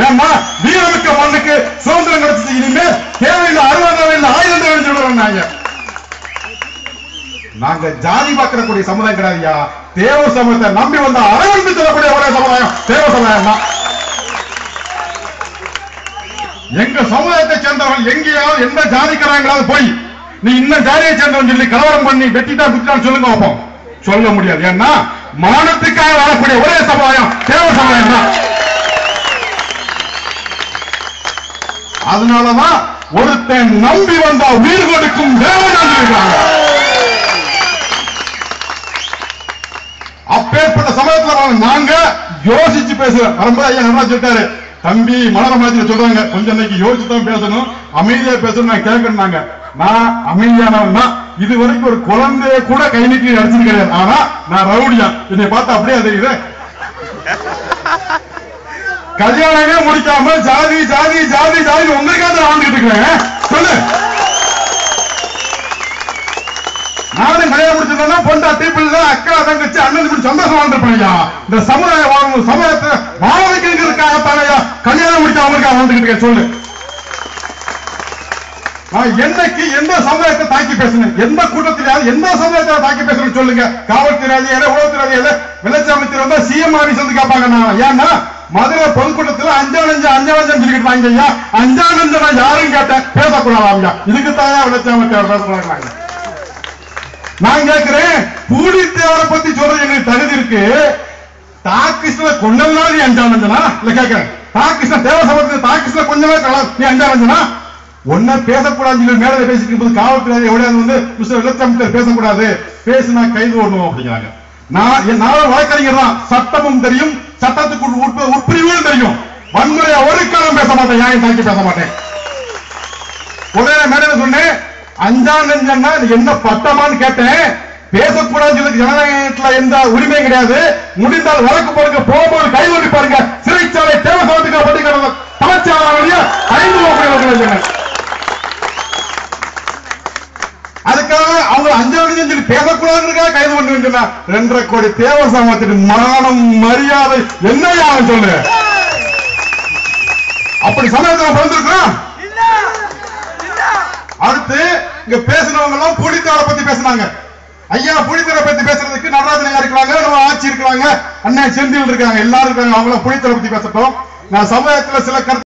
ஏன்னா வீரமிக்க மண்ணுக்கு சுதந்திரம் கிடைச்சது. இனிமே தேவையில்லை 60 இல்லை 1000 சொல்றாங்க. நாங்க ஜாதி பார்க்கக்கூடிய சமுதாயம் கிடையாதுயா. தேவ சமூகத்தை நம்பி வந்த அரவணைத்து சொல்லக்கூடிய ஒரே சமுதாயம் தேவ சமுதாயம் தான். எங்க சமுதாயத்தை சேர்ந்தவர்கள் எங்கேயாவது எந்த ஜாதிக்கிறாங்களாவது போய் நீ இந்த ஜாதியை சேர்ந்தவன் சொல்லி கலவரம் பண்ணி வெட்டிட்டா குத்திட்டான்னு சொல்லுங்க பார்ப்போம். சொல்ல முடியாது. ஏன்னா மானத்துக்காக வாழக்கூடிய ஒரே சமுதாயம் தேவ சமுதாயம் தான். அதனாலதான் ஒருத்தன் நம்பி வந்தா உயிர் கொடுக்கும் தேவன் இருக்காங்க. அப்பேற்பட்ட சமயத்துல நாங்க யோசிச்சு பேசுறோம். வரும்போது ஐயா நல்லா சொல்லிட்டாரு, தம்பி மலரமாஜி சொல்றாங்க கொஞ்சம் இன்னைக்கு யோசிச்சுதான் பேசணும், அமைதியா பேசணும். நான் கேட்கணும்னாங்க. நான் அமைதியானவன். இது வரைக்கும் ஒரு குழந்தைய கூட கை நீட்டி அடிச்சது கிடையாது. ஆனா நான் ரவுடியா, என்னை பார்த்தா அப்படியே தெரியுது. கல்யாணமே முடிக்காம ஜாதி ஜாதி ஜாதி ஜாதி உங்களுக்காக வாழ்ந்துட்டு இருக்கிறேன். சொல்லு, நானும் கல்யாணம் முடிச்சிருந்தா பொண்டாட்டி பிள்ளை அக்கா தங்கச்சி அண்ணன் இப்படி சந்தோஷம் வாழ்ந்துருப்பேன். இந்த சமுதாய வாழணும், சமுதாயத்தை வாழ வைக்கிறதுக்காகத்தானையா கல்யாணம் முடிக்க அவங்களுக்காக வாழ்ந்துகிட்டு இருக்கேன். சொல்லு, நான் என்னைக்கு எந்த சமுதாயத்தை தாக்கி பேசுனேன்? எந்த கூட்டத்திலாவது எந்த சமுதாயத்தை தாக்கி பேசுறேன்னு சொல்லுங்க. காவல்துறை அதிகாரி, உளவுத்துறை அதிகாரி, வெள்ளச்சாமத்தில் வந்தா சிஎம் ஆபீஸ் வந்து கேட்பாங்க. நான் ஏன்னா மதுரை பொதுக்கூட்டத்தில் அஞ்சானஞ்சம் சொல்லிக்கிட்டு வாங்க ஐயா. அஞ்சானஞ்சம் நான் யாரும் கேட்டேன் பேசக்கூடாதா? இதுக்கு தாயா வெள்ளச்சாமத்தில் பேசுறாங்க. நான் கேட்கிறேன், பூலித்தேவரை பத்தி சொல்றது எங்களுக்கு தகுதி இருக்கு. தாக்கிருஷ்ண கொண்டல்னா நீ அஞ்சானஞ்சனா? இல்ல கேட்கிறேன், தாக்கிருஷ்ண தேவ சமூகத்தில் தாக்கிருஷ்ண கொஞ்சமே நீ அஞ்சானஞ்சனா? ஒன்ன பேசக்கூடாது மேல பேசிட்டு போது காவல்துறை எவ்வளவு வந்து மிஸ்டர் வெள்ளச்சாமத்தில் பேசக்கூடாது, பேசினா கைது ஓடணும் அப்படிங்கிறாங்க. நான் வழக்கறிஞர் தான், சட்டமும் தெரியும், சட்டத்துக்கு உட்பிரிவும் தெரியும். வன்முறையா ஒரு காலம் பேச மாட்டேன், யாரையும் தாக்கி பேச மாட்டேன். உடனே மேல சொன்னேன், அஞ்சானஞ்சன்னா என்ன பட்டமான்னு கேட்டேன். பேசக்கூடாது ஜனநாயகத்துல எந்த உரிமையும் கிடையாது. முடிந்தால் வழக்கு போடுங்க, போகும்போது கைது பாருங்க. சிறைச்சாலை தேவ சமத்துக்கு பட்டிக்கிறது தமிழ்ச்சாலையா 5 அதுக்காக அவங்க அஞ்சானஞ்சம் சொல்லி பேசக்கூடாதுக்காக கைது பண்ணி சொன்னா 2.5 கோடி தேவ சமூகத்தின் மானம் மரியாதை என்னையா சொல்லு. அப்படி சமயத்தில் பிறந்திருக்கிறோம். அடுத்து இங்க பேசினவங்க எல்லாம் பூலித்தேவரை பத்தி பேசினாங்க. ஐயா பூலித்தேவரை பத்தி பேசுறதுக்கு நடராஜன் ஐயா இருக்கிறாங்க, நம்ம ஆட்சி இருக்கிறாங்க, அண்ணன் செந்தில் இருக்காங்க, எல்லாரும் இருக்காங்க. அவங்கள பூலித்தேவரை பத்தி பேசட்டும். நான் சமுதாயத்தில் சில கருத்து